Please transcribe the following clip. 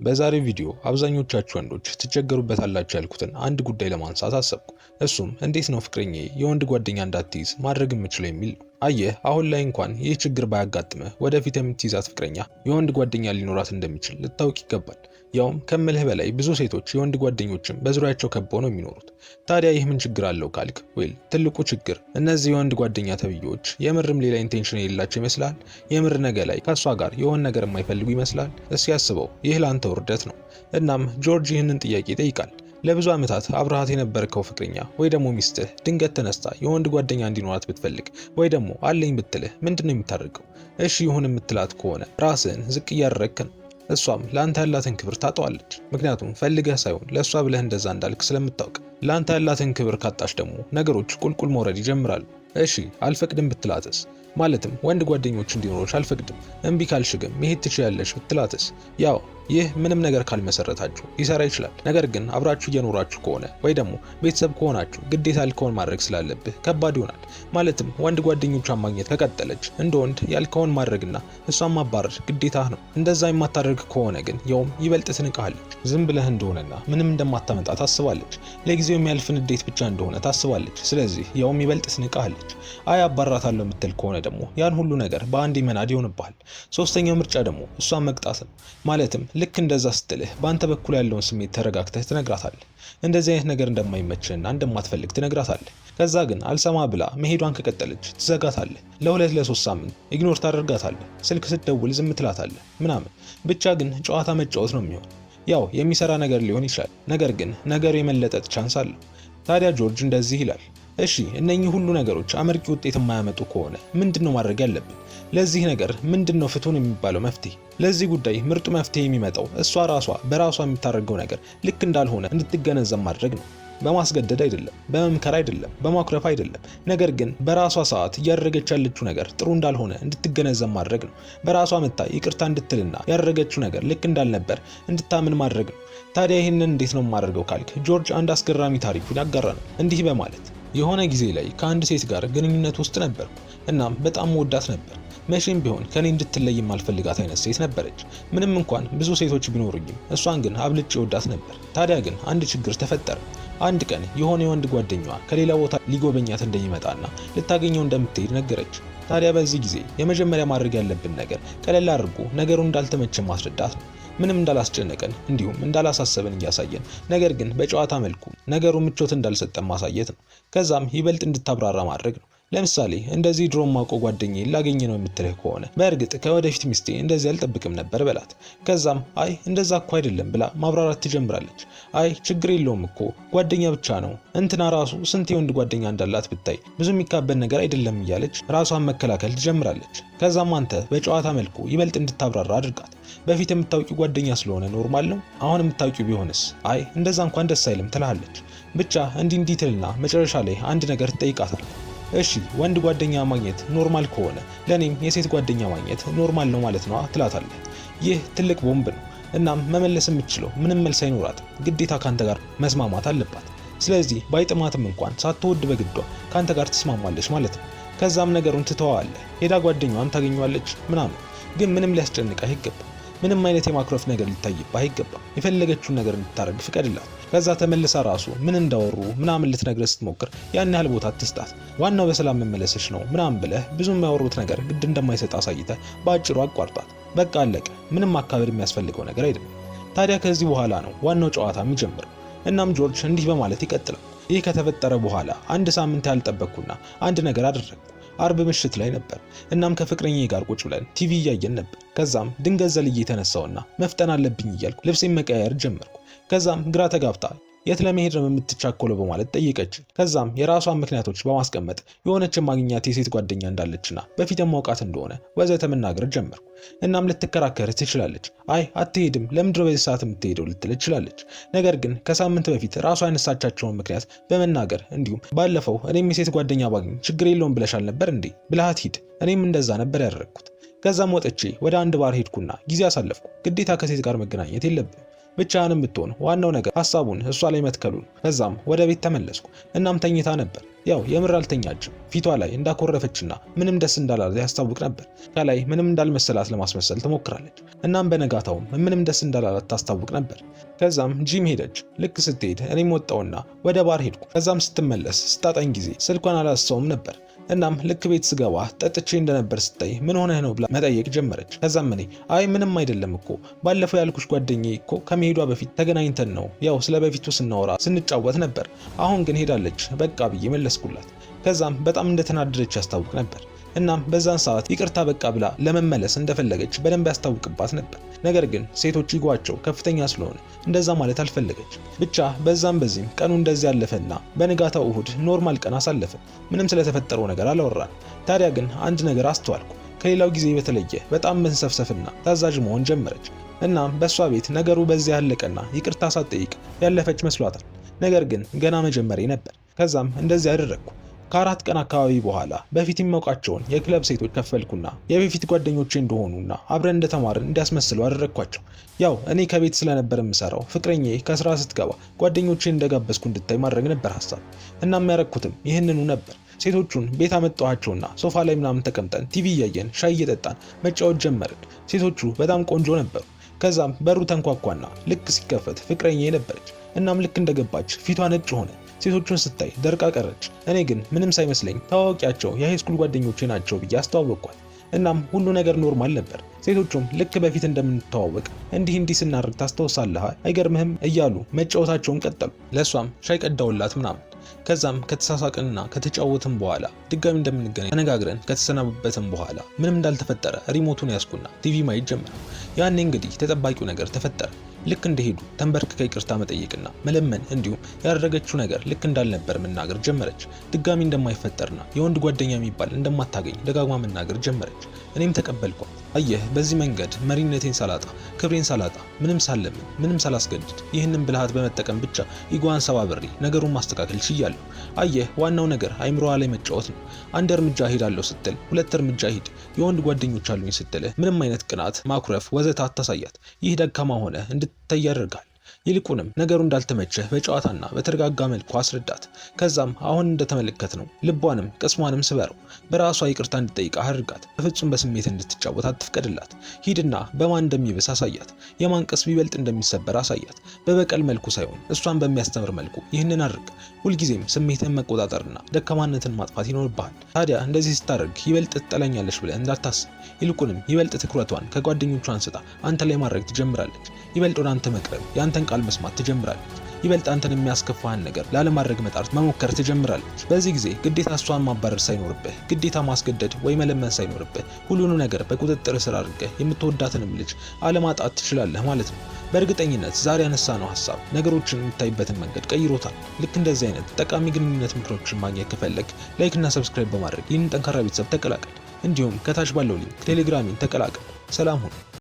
በዛሬው ቪዲዮ አብዛኞቻችሁ ወንዶች ትቸገሩበታላችሁ ያልኩትን አንድ ጉዳይ ለማንሳት አሰብኩ። እሱም እንዴት ነው ፍቅረኛዬ የወንድ ጓደኛ እንዳትይዝ ማድረግ የምችለው የሚል ነው። አየህ አሁን ላይ እንኳን ይህ ችግር ባያጋጥምህ ወደፊት የምትይዛት ፍቅረኛ የወንድ ጓደኛ ሊኖራት እንደሚችል ልታውቅ ይገባል። ያውም ከምልህ በላይ ብዙ ሴቶች የወንድ ጓደኞችም በዙሪያቸው ከበው ነው የሚኖሩት። ታዲያ ይህ ምን ችግር አለው ካልክ፣ ትልቁ ችግር እነዚህ የወንድ ጓደኛ ተብዬዎች የምርም ሌላ ኢንቴንሽን የሌላቸው ይመስላል። የምር ነገ ላይ ከሷ ጋር የሆነ ነገር የማይፈልጉ ይመስላል። እስኪ ያስበው፣ ይህ ላንተ ውርደት ነው። እናም ጆርጅ ይህንን ጥያቄ ይጠይቃል። ለብዙ ዓመታት አብረሃት የነበርከው ፍቅረኛ ወይ ደግሞ ሚስትህ ድንገት ተነስታ የወንድ ጓደኛ እንዲኖራት ብትፈልግ ወይ ደግሞ አለኝ ብትልህ ምንድነው የምታደርገው? እሺ ይሁን የምትላት ከሆነ ራስህን ዝቅ እያደረግክ ነው። እሷም ለአንተ ያላትን ክብር ታጠዋለች። ምክንያቱም ፈልገህ ሳይሆን ለእሷ ብለህ እንደዛ እንዳልክ ስለምታውቅ። ለአንተ ያላትን ክብር ካጣች ደግሞ ነገሮች ቁልቁል መውረድ ይጀምራሉ። እሺ አልፈቅድም ብትላትስ? ማለትም ወንድ ጓደኞች እንዲኖሩሽ አልፈቅድም፣ እምቢ ካልሽ ግን መሄድ ትችያለሽ ብትላትስ? ያው ይህ ምንም ነገር ካልመሰረታችሁ ሊሰራ ይችላል። ነገር ግን አብራችሁ እየኖራችሁ ከሆነ ወይ ደግሞ ቤተሰብ ከሆናችሁ ግዴታ ያልከውን ማድረግ ስላለብህ ከባድ ይሆናል። ማለትም ወንድ ጓደኞቿን ማግኘት ከቀጠለች እንደ ወንድ ያልከውን ማድረግና እሷን ማባረር ግዴታ ነው። እንደዛ የማታደርግ ከሆነ ግን ያውም ይበልጥ ትንቃለች። ዝም ብለህ እንደሆነና ምንም እንደማታመጣ ታስባለች። ለጊዜው የሚያልፍ ንዴት ብቻ እንደሆነ ታስባለች። ስለዚህ ያውም ይበልጥ ትንቃለች። አይ አባራታለሁ የምትል ከሆነ ደግሞ ያን ሁሉ ነገር በአንዴ መናድ ይሆንብሃል። ሶስተኛው ምርጫ ደግሞ እሷን መቅጣት ነው። ማለትም ልክ እንደዛ ስትልህ በአንተ በኩል ያለውን ስሜት ተረጋግተህ ትነግራታለህ። እንደዚህ አይነት ነገር እንደማይመችህና እንደማትፈልግ ትነግራታለህ። ከዛ ግን አልሰማ ብላ መሄዷን ከቀጠለች ትዘጋታለህ። ለ2-3 ሳምንት ኢግኖር ታደርጋታለህ። ስልክ ስትደውል ዝም ትላታለህ ምናምን። ብቻ ግን ጨዋታ መጫወት ነው የሚሆን። ያው የሚሰራ ነገር ሊሆን ይችላል፣ ነገር ግን ነገሩ የመለጠጥ ቻንስ አለው። ታዲያ ጆርጅ እንደዚህ ይላል። እሺ እነኚህ ሁሉ ነገሮች አመርቂ ውጤት የማያመጡ ከሆነ ምንድነው ማድረግ ያለብን? ለዚህ ነገር ምንድነው ፍቱን የሚባለው መፍትሄ? ለዚህ ጉዳይ ምርጡ መፍትሄ የሚመጣው እሷ ራሷ በራሷ የምታደርገው ነገር ልክ እንዳልሆነ እንድትገነዘብ ማድረግ ነው። በማስገደድ አይደለም፣ በመምከር አይደለም፣ በማኩረፍ አይደለም። ነገር ግን በራሷ ሰዓት እያደረገች ያለችው ነገር ጥሩ እንዳልሆነ እንድትገነዘብ ማድረግ ነው። በራሷ መታ ይቅርታ እንድትልና ያደረገችው ነገር ልክ እንዳልነበር እንድታምን ማድረግ ነው። ታዲያ ይህንን እንዴት ነው የማደርገው ካልክ፣ ጆርጅ አንድ አስገራሚ ታሪኩን ያጋራናል እንዲህ በማለት የሆነ ጊዜ ላይ ከአንድ ሴት ጋር ግንኙነት ውስጥ ነበርኩ። እናም በጣም ወዳት ነበር። መቼም ቢሆን ከኔ እንድትለይ የማልፈልጋት አይነት ሴት ነበረች። ምንም እንኳን ብዙ ሴቶች ቢኖሩኝም እሷን ግን አብልጬ ወዳት ነበር። ታዲያ ግን አንድ ችግር ተፈጠረ። አንድ ቀን የሆነ የወንድ ጓደኛዋ ከሌላ ቦታ ሊጎበኛት እንደሚመጣና ልታገኘው እንደምትሄድ ነገረች። ታዲያ በዚህ ጊዜ የመጀመሪያ ማድረግ ያለብን ነገር ቀለል አድርጎ ነገሩን እንዳልተመቸን ማስረዳት ነው። ምንም እንዳላስጨነቀን እንዲሁም እንዳላሳሰበን እያሳየን፣ ነገር ግን በጨዋታ መልኩ ነገሩ ምቾት እንዳልሰጠን ማሳየት ነው። ከዛም ይበልጥ እንድታብራራ ማድረግ ነው። ለምሳሌ እንደዚህ ድሮ ማውቀው ጓደኛዬ ላገኝ ነው የምትልህ ከሆነ በእርግጥ ከወደፊት ሚስቴ እንደዚህ አልጠብቅም ነበር በላት። ከዛም አይ እንደዛ እኮ አይደለም ብላ ማብራራት ትጀምራለች። አይ ችግር የለውም እኮ ጓደኛ ብቻ ነው፣ እንትና ራሱ ስንት የወንድ ጓደኛ እንዳላት ብታይ ብዙ የሚካበድ ነገር አይደለም እያለች ራሷን መከላከል ትጀምራለች። ከዛም አንተ በጨዋታ መልኩ ይበልጥ እንድታብራራ አድርጋት። በፊት የምታውቂው ጓደኛ ስለሆነ ኖርማል ነው፣ አሁን የምታውቂው ቢሆንስ? አይ እንደዛ እንኳን ደስ አይልም ትልሃለች። ብቻ እንዲህ ትልና መጨረሻ ላይ አንድ ነገር ትጠይቃታለህ። እሺ ወንድ ጓደኛ ማግኘት ኖርማል ከሆነ ለኔም የሴት ጓደኛ ማግኘት ኖርማል ነው ማለት ነው ትላታለህ። ይህ ትልቅ ቦምብ ነው። እናም መመለስ የምትችለው ምንም መልስ አይኖራትም። ግዴታ ካንተ ጋር መስማማት አለባት። ስለዚህ ባይጥማትም እንኳን ሳትወድ በግዷ ካንተ ጋር ትስማማለች ማለት ነው። ከዛም ነገሩን ትተዋለህ። ሄዳ ጓደኛዋን ታገኘዋለች ምናምን። ግን ምንም ሊያስጨንቅህ አይገባም። ምንም አይነት የማክረፍ ነገር ሊታይብህ አይገባም። የፈለገችውን ነገር እንድታደርግ ፍቀድላት። ከዛ ተመልሳ ራሱ ምን እንዳወሩ ምናምን ልትነግርህ ስትሞክር ያን ያህል ቦታ አትስጣት። ዋናው በሰላም መመለስሽ ነው ምናምን ብለህ ብዙ የሚያወሩት ነገር ግድ እንደማይሰጥ አሳይተህ በአጭሩ አቋርጣት። በቃ አለቀ። ምንም ማካበድ የሚያስፈልገው ነገር አይደለም። ታዲያ ከዚህ በኋላ ነው ዋናው ጨዋታ የሚጀምረው። እናም ጆርጅ እንዲህ በማለት ይቀጥላል። ይህ ከተፈጠረ በኋላ አንድ ሳምንት ያልጠበቅኩና አንድ ነገር አደረግኩ። አርብ ምሽት ላይ ነበር። እናም ከፍቅረኛዬ ጋር ቁጭ ብለን ቲቪ እያየን ነበር። ከዛም ድንገት ዘልዬ ተነሳውና መፍጠን አለብኝ እያልኩ ልብሴን መቀያየር ጀመርኩ። ከዛም ግራ ተጋብታ የት ለመሄድ ነው የምትቻኮለው በማለት ጠየቀች። ከዛም የራሷን ምክንያቶች በማስቀመጥ የሆነች ማግኛት የሴት ጓደኛ እንዳለችና በፊት ማውቃት እንደሆነ ወዘተ መናገር ጀመርኩ። እናም ልትከራከር ትችላለች። አይ አትሄድም፣ ለምንድነው በዚህ ሰዓት የምትሄደው ልትል ትችላለች። ነገር ግን ከሳምንት በፊት ራሷ ያነሳቻቸውን ምክንያት በመናገር እንዲሁም ባለፈው እኔም የሴት ጓደኛ ባገኝ ችግር የለውም ብለሻል ነበር እንዴ ብለሃት ሂድ። እኔም እንደዛ ነበር ያደረግኩት። ከዛም ወጥቼ ወደ አንድ ባር ሄድኩና ጊዜ አሳለፍኩ። ግዴታ ከሴት ጋር መገናኘት የለብም። ብቻህንም ብትሆን ዋናው ነገር ሐሳቡን እሷ ላይ መትከሉ ነው። ከዛም ወደ ቤት ተመለስኩ። እናም ተኝታ ነበር። ያው የምር አልተኛችም። ፊቷ ላይ እንዳኮረፈችና ምንም ደስ እንዳላላት ያስታውቅ ነበር። ከላይ ምንም እንዳልመሰላት ለማስመሰል ትሞክራለች። እናም በነጋታውም ምንም ደስ እንዳላላት ታስታውቅ ነበር። ከዛም ጂም ሄደች። ልክ ስትሄድ እኔም ወጣውና ወደ ባር ሄድኩ። ከዛም ስትመለስ ስታጣኝ ጊዜ ስልኳን አላስተውም ነበር። እናም ልክ ቤት ስገባ ጠጥቼ እንደነበር ስታይ ምን ሆነህ ነው ብላ መጠየቅ ጀመረች። ከዛም እኔ አይ ምንም አይደለም እኮ ባለፈው ያልኩሽ ጓደኛዬ እኮ ከመሄዷ በፊት ተገናኝተን ነው ያው ስለ በፊቱ ስናወራ ስንጫወት ነበር። አሁን ግን ሄዳለች በቃ ብዬ መለስኩላት። ከዛም በጣም እንደተናደደች ያስታውቅ ነበር። እናም በዛን ሰዓት ይቅርታ በቃ ብላ ለመመለስ እንደፈለገች በደንብ ያስታውቅባት ነበር። ነገር ግን ሴቶች ይጓቸው ከፍተኛ ስለሆነ እንደዛ ማለት አልፈለገች። ብቻ በዛም በዚህም ቀኑ እንደዚህ ያለፈና በንጋታው እሁድ ኖርማል ቀን አሳለፈ። ምንም ስለተፈጠረው ነገር አላወራን። ታዲያ ግን አንድ ነገር አስተዋልኩ። ከሌላው ጊዜ በተለየ በጣም መንሰፍሰፍና ታዛዥ መሆን ጀመረች። እናም በሷ ቤት ነገሩ በዚያ ያለቀና ይቅርታ ሳትጠይቅ ያለፈች መስሏታል። ነገር ግን ገና መጀመሪያ ነበር። ከዛም እንደዚህ አደረግኩ። ከ4 ቀን አካባቢ በኋላ በፊት የማውቃቸውን የክለብ ሴቶች ከፈልኩና የበፊት ጓደኞቼ እንደሆኑና አብረን እንደተማርን እንዲያስመስሉ አደረግኳቸው። ያው እኔ ከቤት ስለነበር የምሰራው ፍቅረኛዬ ከስራ ስትገባ ጓደኞቼ እንደጋበዝኩ እንድታይ ማድረግ ነበር ሐሳብ። እናም ያረኩትም ይህንኑ ነበር። ሴቶቹን ቤት አመጣኋቸውና ሶፋ ላይ ምናምን ተቀምጠን ቲቪ እያየን ሻይ እየጠጣን መጫወት ጀመርን። ሴቶቹ በጣም ቆንጆ ነበሩ። ከዛም በሩ ተንኳኳና ልክ ሲከፈት ፍቅረኛዬ ነበረች። እናም ልክ እንደገባች ፊቷ ነጭ ሆነ። ሴቶቹን ስታይ ደርቃ ቀረች። እኔ ግን ምንም ሳይመስለኝ ታዋቂያቸው የሃይስኩል ጓደኞቼ ናቸው ብዬ አስተዋወቅኳት። እናም ሁሉ ነገር ኖርማል ነበር። ሴቶቹም ልክ በፊት እንደምንተዋወቅ እንዲህ ስናደርግ ታስታውሳለህ አይገርምህም እያሉ መጫወታቸውን ቀጠሉ። ለሷም ሻይ ቀዳውላት ምናምን። ከዛም ከተሳሳቅንና ከተጫወትን በኋላ ድጋሚ እንደምንገናኝ ተነጋግረን ከተሰናበትን በኋላ ምንም እንዳልተፈጠረ ሪሞቱን ያስኩና ቲቪ ማየት ጀመረ። ያኔ እንግዲህ ተጠባቂው ነገር ተፈጠረ። ልክ እንደሄዱ ተንበርክካ ይቅርታ መጠየቅና መለመን እንዲሁም ያደረገችው ነገር ልክ እንዳልነበር መናገር ጀመረች። ድጋሚ እንደማይፈጠርና የወንድ ጓደኛ የሚባል እንደማታገኝ ደጋግማ መናገር ጀመረች። እኔም ተቀበልኳት። አየህ በዚህ መንገድ መሪነቴን ሳላጣ ክብሬን ሳላጣ ምንም ሳለምን ምንም ሳላስገድድ ይህንን ብልሃት በመጠቀም ብቻ ኢጓን ሰባብሬ ነገሩን ማስተካከል ችያለሁ። አየህ ዋናው ነገር አይምሮዋ ላይ መጫወት ነው። አንድ እርምጃ ሄዳለሁ ስትል 2 እርምጃ ሂድ። የወንድ ጓደኞች አሉኝ ስትልህ ምንም አይነት ቅናት፣ ማኩረፍ ወዘተ አታሳያት። ይህ ደካማ ሆነ እንድትታይ ያደርጋል። ይልቁንም ነገሩ እንዳልተመቸህ በጨዋታና በተረጋጋ መልኩ አስረዳት። ከዛም አሁን እንደተመለከትነው ልቧንም ቅስሟንም ስበረው። በራሷ ይቅርታ እንድጠይቅ አድርጋት። በፍጹም በስሜት እንድትጫወት አትፍቀድላት። ሂድና በማን እንደሚብስ አሳያት። የማን ቅስም ይበልጥ እንደሚሰበር አሳያት። በበቀል መልኩ ሳይሆን እሷን በሚያስተምር መልኩ ይህንን አድርግ። ሁልጊዜም ስሜትን መቆጣጠርና ደካማነትን ማጥፋት ይኖርብሃል። ታዲያ እንደዚህ ስታደርግ ይበልጥ ትጠላኛለች ብለህ እንዳታስብ። ይልቁንም ይበልጥ ትኩረቷን ከጓደኞቿ አንስታ አንተ ላይ ማድረግ ትጀምራለች። ይበልጥ ወደ አንተ መቅረብ፣ የአንተን ቃል መስማት ትጀምራለች። ይበልጥ አንተን የሚያስከፋህን ነገር ላለማድረግ መጣር መሞከር ትጀምራለች። በዚህ ጊዜ ግዴታ እሷን ማባረር ሳይኖርብህ፣ ግዴታ ማስገደድ ወይ መለመን ሳይኖርብህ ሁሉንም ነገር በቁጥጥር ስር አድርገህ የምትወዳትንም ልጅ አለማጣት ትችላለህ ማለት ነው። በእርግጠኝነት ዛሬ ያነሳነው ሐሳብ ነገሮችን የምታይበትን መንገድ ቀይሮታል። ልክ እንደዚህ አይነት ጠቃሚ ግንኙነት ምክሮችን ማግኘት ከፈለግ ላይክ እና ሰብስክራይብ በማድረግ ይህንን ጠንካራ ቤተሰብ ተቀላቀል። እንዲሁም ከታች ባለው ሊንክ ቴሌግራሚን ተቀላቀል። ሰላም ሁኑ።